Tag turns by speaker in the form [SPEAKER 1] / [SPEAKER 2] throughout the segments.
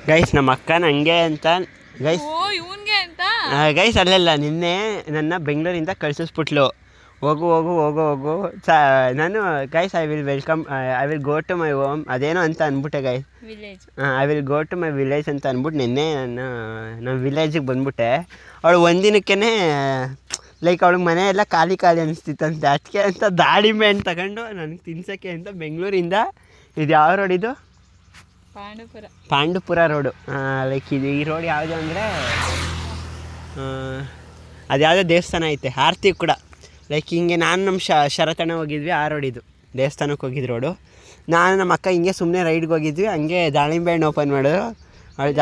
[SPEAKER 1] Guys ನಮ್ಮ ಅಕ್ಕನ ಹಂಗೆ ಅಂತ ಗೈಸ್ ಗೈಸ್ ಅಲ್ಲೆಲ್ಲ ನಿನ್ನೆ ನನ್ನ ಬೆಂಗಳೂರಿಂದ ಕಳಿಸಿಸ್ಬಿಟ್ಲು ಹೋಗು ಹೋಗು ಹೋಗು ಹೋಗು ನಾನು guys I will go to my home ಅದೇನೋ ಅಂತ ಅಂದ್ಬಿಟ್ಟೆ guys I will go to my village ಅಂತ ಅಂದ್ಬಿಟ್ಟು ನಿನ್ನೆ ನಮ್ಮ ವಿಲೇಜಿಗೆ ಬಂದ್ಬಿಟ್ಟೆ ಅವಳು ಒಂದಿನಕ್ಕೇ ಲೈಕ್ ಅವಳಿಗೆ ಮನೆ ಎಲ್ಲ ಖಾಲಿ ಅನಿಸ್ತಿತ್ತಂತೆ ಅದಕ್ಕೆ ಅಂತ ದಾಳಿಂಬೆ ಹಣ್ಣು ತಗೊಂಡು ನನಗೆ ತಿನ್ಸೋಕ್ಕೆ ಅಂತ ಬೆಂಗಳೂರಿಂದ ಇದು ಯಾವ ರೋಡ್ ಇದು ಪಾಂಡುಪುರ ರೋಡು ಲೈಕ್ ಇದು ಈ ರೋಡ್ ಯಾವುದು ಅಂದರೆ ಅದು ಯಾವುದೋ ದೇವಸ್ಥಾನ ಐತೆ ಆರ್ತಿ ಕೂಡ ಲೈಕ್ ಹಿಂಗೆ ನಾನು ನಮ್ಮ ಶರತಣ್ಣ ಹೋಗಿದ್ವಿ ಆ ರೋಡ್ ಇದು ದೇವಸ್ಥಾನಕ್ಕೆ ಹೋಗಿದ್ದು ರೋಡು ನಾನು ನಮ್ಮ ಅಕ್ಕ ಹಿಂಗೆ ಸುಮ್ಮನೆ ರೈಡ್ಗೆ ಹೋಗಿದ್ವಿ ಹಂಗೆ ದಾಳಿಂಬೆ ಹಣ್ಣು ಓಪನ್ ಮಾಡೋದು ಅವಳು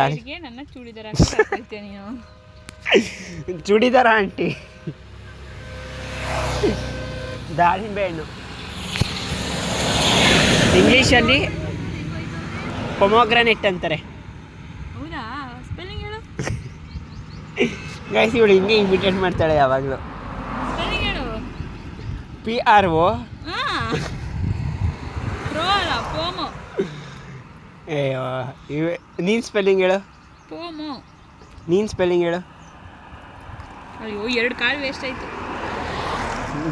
[SPEAKER 1] ಚೂಡಿದಾರ ಆಂಟಿ ದಾಳಿಂಬೆ ಹಣ್ಣು ಇಂಗ್ಲೀಷಲ್ಲಿ ಪೊಮೊಗ್ರಾನೇಟ್ ಅಂತಾರೆ ಗೈಸ್ ಇವಳು ಹಿಂಗೆ ಇಮಿಟೇಟ್ ಮಾಡ್ತಾಳೆ ಯಾವಾಗಲೂ PRO ನೀನು ಸ್ಪೆಲ್ಲಿಂಗ್ ಹೇಳು ನೀನು ಸ್ಪೆಲ್ಲಿಂಗ್ ಹೇಳು
[SPEAKER 2] ಅಯ್ಯೋ 2 ಕಾಳು ವೇಸ್ಟ್ ಆಯಿತು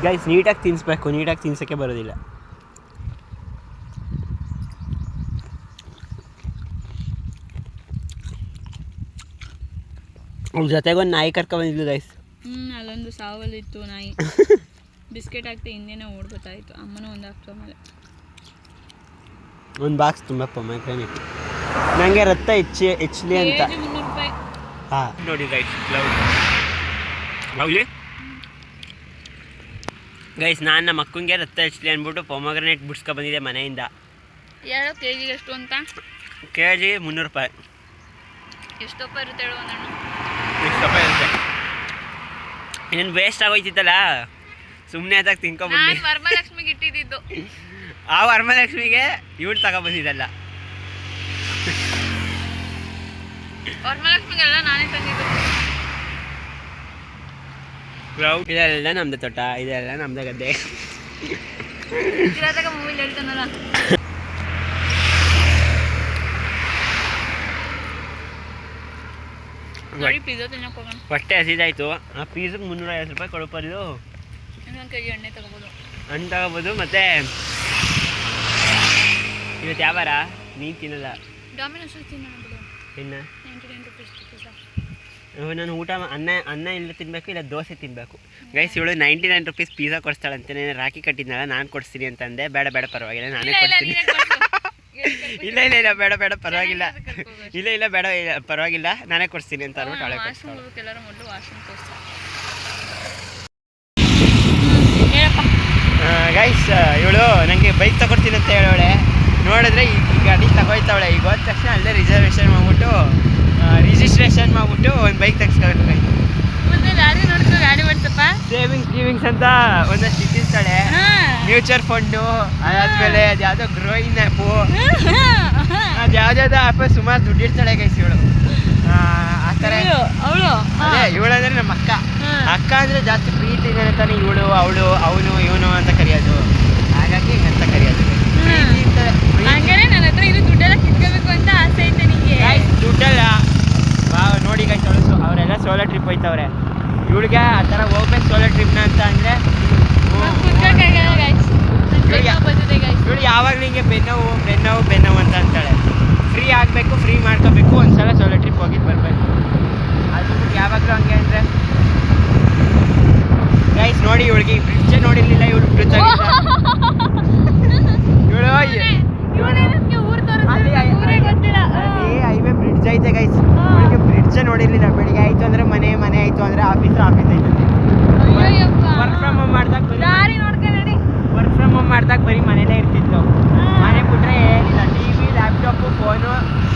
[SPEAKER 1] ಗೈಸ್ ನೀಟಾಗಿ ತಿನ್ನಿಸ್ಬೇಕು ನೀಟಾಗಿ ತಿನ್ಸೋಕ್ಕೆ ಬರೋದಿಲ್ಲ ಅವ್ರ ಜೊತೆಗೆ ಒಂದು ನಾಯಿ ಕರ್ಕೊಂಡ್ಬಂದಿದ್ಲು ಗೈಸ್
[SPEAKER 2] ಅಲ್ಲೊಂದು ಸಾವಲ್ಲಿತ್ತು ನಾಯಿ ಬಿಸ್ಕೆಟ್ ಹಾಕ್ತಾ ಹಿಂದೆನೇ ಓಡ್ಬೋತಾಯಿತ್ತು ಅಮ್ಮನೂ ಒಂದು ಹಾಕ್ತು ಆಮೇಲೆ
[SPEAKER 1] ಒಂದು ಬಾಕ್ಸ್ ತುಂಬ ಪೊಮ್ಯಾಗ್ರಾನೇಟ್ ನನಗೆ ರಕ್ತ ಹೆಚ್ಚಲಿ ಅಂತ
[SPEAKER 2] ₹300
[SPEAKER 1] ಹಾಂ ನೋಡಿ ಗೈಸ್ ಹೌಲಿ ಗೈಸ್ ನಾನು ನಮ್ಮ ಅಕ್ಕಂಗೆ ರಕ್ತ ಹೆಚ್ಚಲಿ ಅಂದ್ಬಿಟ್ಟು ಪೊಮ್ಯಾಗ್ರಾನೇಟ್ ಬಿಡ್ಸ್ಕೊಬಂದಿದ್ದೆ ಮನೆಯಿಂದ
[SPEAKER 2] ಹೇಳೋ ಕೆಜಿಗೆ ಎಷ್ಟು ಅಂತ
[SPEAKER 1] ಕೆಜಿ ₹300
[SPEAKER 2] ಎಷ್ಟಪ್ಪ ಇರುತ್ತೆ ಹೇಳು ಒಂದಣ್ಣು
[SPEAKER 1] ಎಷ್ಟಪ್ಪ ಇರುತ್ತೆ ಇನ್ನೇನು ವೇಸ್ಟ್ ಆಗೋಯ್ತಿತ್ತಲ್ಲ ಸುಮ್ಮನೆ ಅದಾಗ ತಿನ್ಕೊಬಿಟ್ಟು
[SPEAKER 2] ವರಮಹಾಲಕ್ಷ್ಮಿಗೆ ಇಟ್ಟಿದ್ದು
[SPEAKER 1] ಆ ವರಮಹಾಲಕ್ಷ್ಮಿಗೆ ಇವಳು ತಗೊಬಂದಿದ್ದಲ್ಲ
[SPEAKER 2] ವರಮಹಾಲಕ್ಷ್ಮಿಗೆಲ್ಲ ನಾನೇ ತಂದಿದ್ದು
[SPEAKER 1] ಇದೆಲ್ಲ ನಮ್ದು ತೋಟ ಇದೆಲ್ಲ ನಮ್ದು ಗದ್ದೆ
[SPEAKER 2] ಮೂವಿಲಿ ಹೇಳ್ತಾನಲ್ಲ
[SPEAKER 1] ಫಸ್ಟೇ ಹಸಿದಾಯ್ತು ಆ ಪೀಸಿಗೆ ₹350 ಕೊಡೋದು
[SPEAKER 2] ಇನ್ನೊಂದು ಕೆಜಿ ಎಣ್ಣೆ ತಗೋಬೋದು
[SPEAKER 1] ಹಣ್ಣು ತಗೋಬೋದು ಮತ್ತು ಇವತ್ತು ಯಾವಾರ ನೀನು ತಿನ್ನಲ್ಲ
[SPEAKER 2] ಡಾಮಿನೋಸ್ ತಿನ್ನೋಣ ಬಿಡು
[SPEAKER 1] ಇನ್ನು
[SPEAKER 2] ₹99
[SPEAKER 1] ನಾನು ಊಟ ಅನ್ನ ಇಲ್ಲ ತಿನ್ನಬೇಕು ಇಲ್ಲ ದೋಸೆ ತಿನ್ನಬೇಕು ಗೈಸ್ ಇವಳು ₹99 ಪಿಜ್ಜಾ ಕೊಡಿಸ್ತಾಳಂತೆ ನಾನು ರಾಖಿ ಕಟ್ಟಿದ್ನಲ್ಲ ನಾನು ಕೊಡಿಸ್ತೀನಿ ಅಂತಂದೆ ಬೇಡ ಪರವಾಗಿಲ್ಲ ನಾನೇ ಕೊಡ್ತೀನಿ ಇಲ್ಲ ಬೇಡ ಪರವಾಗಿಲ್ಲ ಇಲ್ಲ ಬೇಡ ಪರವಾಗಿಲ್ಲ ನಾನೇ ಕೊಡ್ತೀನಿ ಅಂತ ಅಂದ್ಬಿಟ್ಟು ಅವಳೆ ಗೈಸ್ ಇವಳು ನನಗೆ ಬೈಕ್ ತಗೊಡ್ತೀನಿ ಅಂತ ಹೇಳೋಳೆ ನೋಡಿದ್ರೆ ಈ ಗಾಡಿ ತಗೋಯ್ತಾವಳೆ ಈಗ ಹೋದ ತಕ್ಷಣ ಅಲ್ಲೇ ರಿಸರ್ವೇಷನ್ ಮಾಡಿಬಿಟ್ಟು ರಿಜಿಸ್ಟ್ರೇಷನ್ ಮಾಡಿಬಿಟ್ಟು ಒಂದು ಬೈಕ್ ತೆಗಿಸ್ಕೋಬೇಕು ಗೈಸ್
[SPEAKER 2] ಗಾಡಿ ಮಾಡ್ತಪ್ಪ
[SPEAKER 1] ಸೇವಿಂಗ್ಸ್ ಅಂತ ಒಂದಷ್ಟು ಇಟ್ಟಿರ್ತಾಳೆ ಫ್ಯೂಚರ್ ಫಂಡು ಅದಾದ್ಮೇಲೆ ಅದು ಯಾವುದೋ ಗ್ರೋಯಿಂಗ್ ಆ್ಯಪು ಅದು ಯಾವುದ್ಯಾವುದೋ ಆ್ಯಪ್ ಸುಮಾರು ದುಡ್ಡಿರ್ತಾಳೆ ಗೈಸ್ ಇವಳು ಆ ಥರ ಅದೇ ಇವಳಂದ್ರೆ ನಮ್ಮ ಅಕ್ಕ ಅಂದರೆ ಜಾಸ್ತಿ ಪ್ರೀತಿ ಇದೆ ತಾನೆ ಇವಳು ಅವಳು ಅವನು ಇವನು ಅಂತ ಕರೆಯೋದು ಹಾಗಾಗಿ ಹಿಂಗಂತ ಕರೆಯೋದು
[SPEAKER 2] ನನ್ನ ಹತ್ರ ಇದು ದುಡ್ಡೆಲ್ಲ ಕಿತ್ಕೋಬೇಕು ಅಂತ ಆಸೆ ಐತೆ ನಿಮಗೆ
[SPEAKER 1] ದುಡ್ಡಲ್ಲ ನೋಡಿ ಗೈಸ್ ಅವರೆಲ್ಲ ಸೋಲೋ ಟ್ರಿಪ್ ಹೋಯ್ತವ್ರೆ ಇವಳಿಗೆ ಆ ಥರ ಹೋಗ್ಬೇಕು ಸೋಲೋ ಟ್ರಿಪ್ನ ಅಂತ ಅಂದರೆ ಇವಳು ಯಾವಾಗಲೂ ಹಿಂಗೆ ಬೆನ್ನೋವು ಅಂತ ಅಂತಾಳೆ ಫ್ರೀ ಆಗಬೇಕು ಫ್ರೀ ಮಾಡ್ಕೋಬೇಕು ಒಂದ್ಸಲ ಸೋಲೋ ಟ್ರಿಪ್ ಹೋಗಿದ್ದು ಬರಬೇಕು ಅದು ಬಿಟ್ಟು ಯಾವಾಗಲೂ ಹಂಗೆ ಅಂದರೆ ಗೈಸ್ ನೋಡಿ ಇವಳಿಗೆ ಬ್ರಿಡ್ಜೇ ನೋಡಿರಲಿಲ್ಲ ಇವಳು ಬ್ರಿಡ್ಜ್ ಅಲ್ಲಿ ಹೈವೇ ಬ್ರಿಡ್ಜ್ ಐತೆ ಗೈಸ್ ಇವಳಿಗೆ ಬ್ರಿಡ್ಜೇ ನೋಡಿರಲಿಲ್ಲ ಬೆಳಿಗ್ಗೆ ಆಯಿತು ಅಂದರೆ ಮನೆ ಆಯಿತು ಅಂದರೆ ಆಫೀಸ್ ಐತೆ ವರ್ಕ್ ಫ್ರಮ್ ಹೋಮ್ ಮಾಡ್ದಾಗ ಬರೀ ಮನೇಲೇ ಇರ್ತಿತ್ತು ಮನೆ ಬಿಟ್ರೆ ಏನಿಲ್ಲ TV ಲ್ಯಾಪ್ಟಾಪು ಫೋನು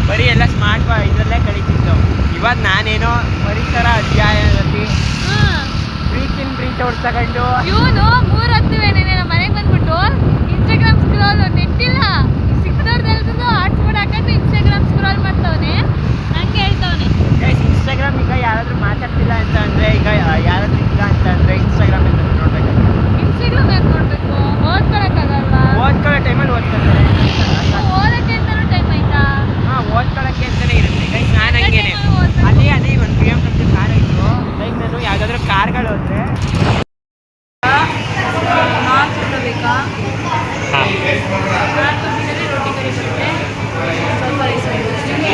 [SPEAKER 1] ಬರೀ ಎಲ್ಲ ಸ್ಮಾರ್ಟ್ ಇದರಲ್ಲೇ ಕಳೀತಿತ್ತು ಇವಾಗ ನಾನೇನೋ ಪರಿಸರ ಅಧ್ಯಯನದಲ್ಲಿ ಬ್ರೀತ್ ಔಟ್ ತಗೊಂಡು
[SPEAKER 2] ಇವನು 3 ಹೊತ್ತಿವೇನೆ ನಮ್ಮ ಮನೆಗೆ ಬಂದ್ಬಿಟ್ಟು ಇನ್ಸ್ಟಾಗ್ರಾಮ್ ಸ್ಕ್ರಾಲ್ ನೆಟ್ಟಿಲ್ಲ ಸಿಕ್ಕದವ್ರದ್ದು ಹಾಟ್ಸ್ಪಾಟ್ ಹಾಕೊಂಡು ಇನ್ಸ್ಟಾಗ್ರಾಮ್ ಸ್ಕ್ರಾಲ್ ಮಾಡ್ತಾವನೆ ಹಂಗೆ ಹೇಳ್ತಾವನೆ
[SPEAKER 1] ಇನ್ಸ್ಟಾಗ್ರಾಮ್ ಈಗ ಯಾರಾದರೂ ಮಾತಾಡ್ತಿಲ್ಲ ಅಂತ ಅಂದರೆ ಈಗ ಯಾರಾದರೂ ಇಲ್ಲ ಅಂತ ಅಂದರೆ ಇನ್ಸ್ಟಾಗ್ರಾಮ್ ಅಂತ ನೋಡ್ಬೇಕು
[SPEAKER 2] ಇನ್ಸ್ಟಾಗ್ರಾಮ್ ಯಾಕೆ ನೋಡಬೇಕು ಓದ್ಕೊಳಕ್ಕಾಗಲ್ಲ
[SPEAKER 1] ಓದ್ಕೊಳ್ಳೋ ಟೈಮಲ್ಲಿ ಓದ್ಕೊಳ್ತಾರೆ
[SPEAKER 2] ಓದಕ್ಕೆ ಅಂತಲೂ ಟೈಮ್ ಆಯ್ತಾ
[SPEAKER 1] ಹಾಂ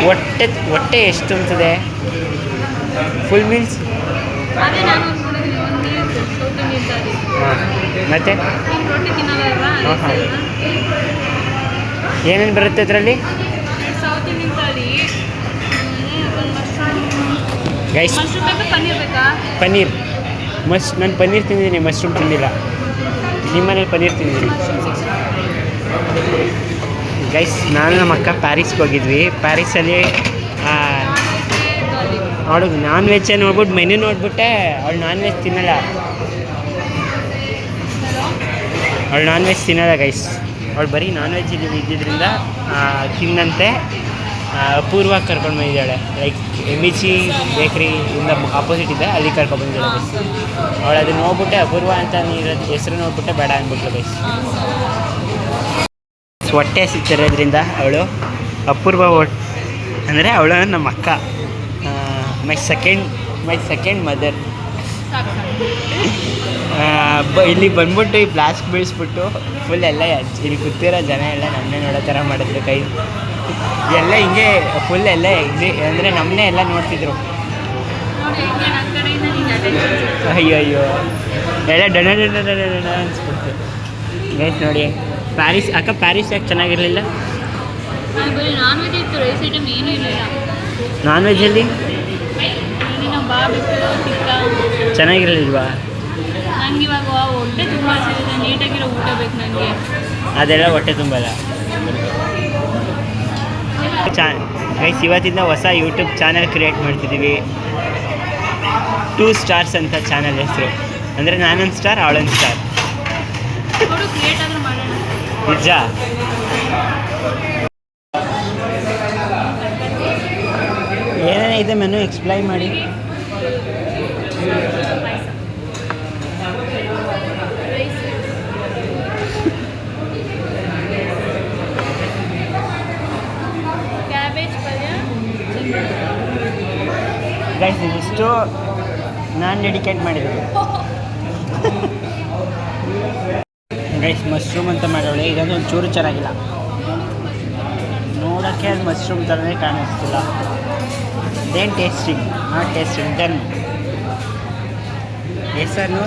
[SPEAKER 1] ಹೊಟ್ಟೆ ಹೊಟ್ಟೆ ಎಷ್ಟು ತುಂಬ್ತದೆ ಫುಲ್ ಮೀಲ್ಸ್?
[SPEAKER 2] ಅದೇ ನಾನು ಅನ್ಕೊಂಡಿದ್ದೀನಿ ಒಂದು ಮೀಲ್ಸ್ ಸೌತ್ ಇಂಡಿಯನ್ ಥಾಲಿ.
[SPEAKER 1] ಹಾಂ, ಮತ್ತು
[SPEAKER 2] ನೀನು ರೊಟ್ಟಿ ತಿನ್ನೋದಲ್ವಾ?
[SPEAKER 1] ಹಾಂ ಹಾಂ. ಏನೇನು ಬರುತ್ತೆ ಅದರಲ್ಲಿ?
[SPEAKER 2] ಸೌತ್ ಇಂಡಿಯನ್ ಥಾಲಿ ಒಂದು
[SPEAKER 1] ಗೈಸ್
[SPEAKER 2] ಮಶ್ರೂಮ್ ಬೇಕಾ ಪನ್ನೀರ್ ಬೇಕಾ?
[SPEAKER 1] ಪನ್ನೀರ್ ನಾನು ಪನ್ನೀರ್ ತಿಂದಿದ್ದೀನಿ, ಮಶ್ರೂಮ್ ತಿಂದಿಲ್ಲ. ನಿಮ್ಮ ಮನೇಲಿ ಪನ್ನೀರ್ ತಿಂದಿದ್ದೀನಿ. ಗೈಸ್ ನಾನು ನಮ್ಮ ಅಕ್ಕ ಪ್ಯಾರಿಸ್ಗೆ ಹೋಗಿದ್ವಿ. ಪ್ಯಾರಿಸಲ್ಲಿ ಅವಳು ನಾನ್ ವೆಜ್ಜೇ ನೋಡ್ಬಿಟ್ಟು ಮೆನು ನೋಡ್ಬಿಟ್ಟೆ. ಅವಳು ನಾನ್ ವೆಜ್ ತಿನ್ನಲ್ಲ, ಗೈಸ್. ಅವಳು ಬರೀ ನಾನ್ ವೆಜ್ ಇದ್ದಿದ್ದರಿಂದ ತಿನ್ನಂತೆ ಪೂರ್ವ ಕರ್ಕೊಂಡು ಬಂದಿದ್ದಾಳೆ. ಲೈಕ್ ಎಮಿಚಿ ಬೇಕ್ರಿ ಇಂದ ಆಪೋಸಿಟ್ ಇದೆ, ಅಲ್ಲಿ ಕರ್ಕೊಂಡು ಬಂದಿದ್ದಾಳೆ ಗೈಸ್. ಅವಳು ಅದನ್ನ ನೋಡ್ಬಿಟ್ಟೆ ಅಪೂರ್ವ ಅಂತ ಇರೋದು ಹೆಸರು ನೋಡ್ಬಿಟ್ಟೆ ಬೇಡ ಅಂದ್ಬಿಟ್ಲು ಗೈಸ್. ಹೊಟ್ಟೆ ಸಿಕ್ತಿರೋದ್ರಿಂದ ಅವಳು ಅಪೂರ್ವ ಅಂದರೆ ಅವಳು ನಮ್ಮ ಅಕ್ಕ, ಮೈ ಸೆಕೆಂಡ್ ಮದರ್. ಇಲ್ಲಿ ಬಂದ್ಬಿಟ್ಟು ಈ ಪ್ಲಾಸ್ಕ್ ಬೀಳಿಸ್ಬಿಟ್ಟು ಫುಲ್ ಎಲ್ಲ ಇಲ್ಲಿ ಕೂತಿರೋ ಜನ ಎಲ್ಲ ನಮ್ಮನ್ನೇ ನೋಡೋ ಥರ ಮಾಡಿದ್ರು. ಕೈ ಎಲ್ಲ ಹಿಂಗೆ ಫುಲ್ ಎಲ್ಲ ಅಂದರೆ ನಮ್ಮನ್ನೇ ಎಲ್ಲ ನೋಡ್ತಿದ್ರು. ಅಯ್ಯೋ ಎಲ್ಲ ಡಣ ಅನ್ಸ್ಬಿಡ್ತು ಗೈಸ್. ನೋಡಿ ಪ್ಯಾರಿಸ್ ಅಕ್ಕ, ಪ್ಯಾರಿಸ್ ಯಾಕೆ ಚೆನ್ನಾಗಿರಲಿಲ್ಲ?
[SPEAKER 2] ನಾನ್ ವೆಜ್ ಇತ್ತು, ರೈಸ್ ಐಟಮ್ ಏನೂ ಇರಲಿಲ್ಲ.
[SPEAKER 1] ನಾನ್ ವೆಜ್ಜಲ್ಲಿ ಚೆನ್ನಾಗಿರಲಿಲ್ವಾ?
[SPEAKER 2] ನಂಗೆ ಇವಾಗ ಹೊಟ್ಟೆ ತುಂಬ ಹಸಿದಿದೆ, ನೀಟಾಗಿರೋ ಊಟ ಬೇಕು ನನಗೆ.
[SPEAKER 1] ಅದೆಲ್ಲ ಹೊಟ್ಟೆ ತುಂಬಲ್ಲ ಗೈಸ್. ಇವತ್ತಿಂದ ಹೊಸ ಯೂಟ್ಯೂಬ್ ಚಾನಲ್ ಕ್ರಿಯೇಟ್ ಮಾಡ್ತಿದ್ದೀವಿ. 2 ಸ್ಟಾರ್ಸ್ ಅಂತ ಚಾನಲ್ ಹೆಸರು. ಅಂದರೆ ನಾನೊಂದು ಸ್ಟಾರ್, ಅವಳೊಂದು ಸ್ಟಾರ್.
[SPEAKER 2] ಕ್ರಿಯೇಟ್ ಆದರೂ ಮಾಡೋಣ.
[SPEAKER 1] ನಿಜ. ಏನೇನಿದೆ ಮೆನು ಎಕ್ಸ್ಪ್ಲೈನ್ ಮಾಡಿ.
[SPEAKER 2] ಕ್ಯಾಬೇಜ್ ಪಲ್ಯ.
[SPEAKER 1] ಗೈಸ್ ಇದಿಷ್ಟು ನಾನು ಡೆಡಿಕೇಟ್ ಮಾಡಿದ್ದೀನಿ ಗೈಸ್. ಮಶ್ರೂಮ್ ಅಂತ ಮಾಡೋಳೆ, ಇದೊಂದು ಒಂಚೂರು ಚೆನ್ನಾಗಿಲ್ಲ ನೋಡೋಕ್ಕೆ. ಅದು ಮಶ್ರೂಮ್ ಥರನೇ ಕಾಣಿಸ್ತಿಲ್ಲ. Tasting not tasting. ಡನ್ ಹೆಸರು